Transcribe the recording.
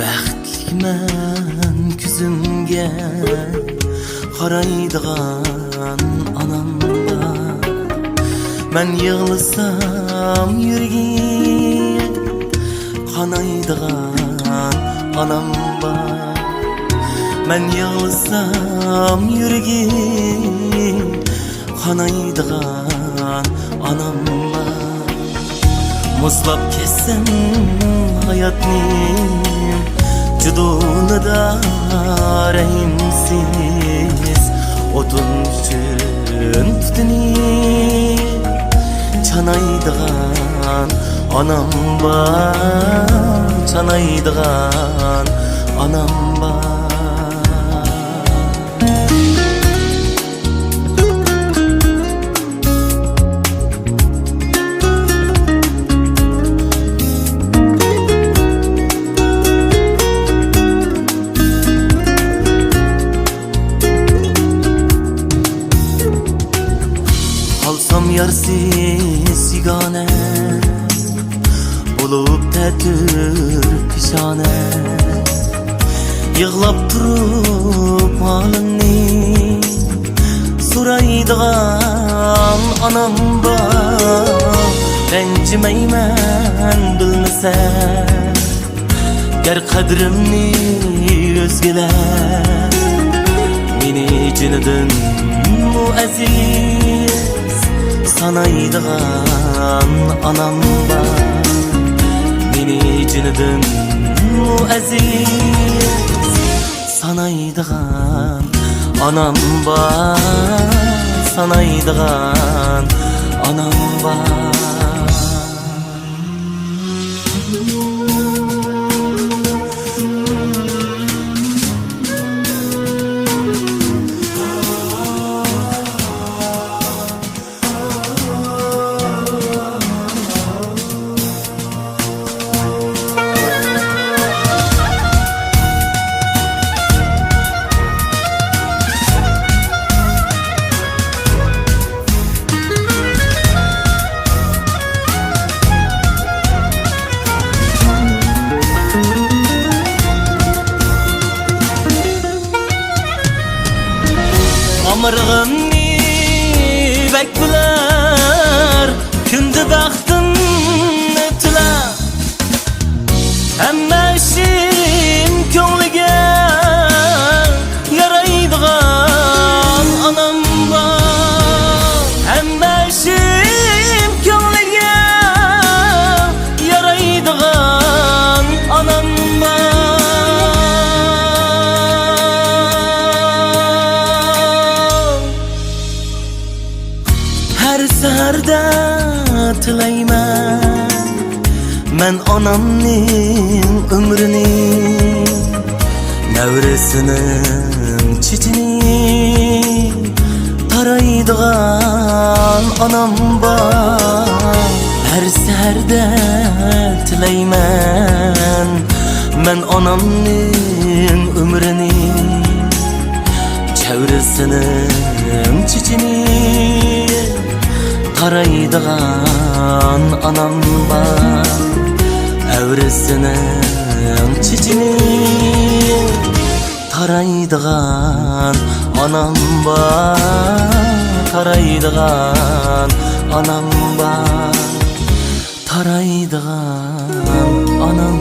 Baxtliman ko'zimga qaraydigan onam bor. Men yig'lasam yuragim qanaydigan onam bor. Men yig'lasam yuragim qanaydigan onam bor. Muzlab kessam hayotni Cudunida rahimsiz Otun üçün tutuni Chanaydigan onam bor, chanaydigan onam bor. Alsam yarsiz yigane Bulup tetir pişane Yığlap turup halimni Suraydigan anam bor. Rencimeymen bilmese Ger kadrimni özgeler Meni cinidim muaziz Sanaydigan anam bor. Meni cinidim muaziz Sanaydigan anam bor, sanaydigan anam bor. Amarg'imni bekbilar Kundi baxtimni tilar Hamma ishim ko'ngliga yaraydigan onam bor. Hamma ishim ko'ngliga yaraydigan onam bor. Her seherda tilayman Men onamning umrini Nevresining chichini Taraydigan onam bor. Her seherda tilayman Men onamning umrini Çevresinin chichini Qaraydigan onam bor. Evresining chichini Taraydigan onam bor, taraydigan onam bor, taraydigan onam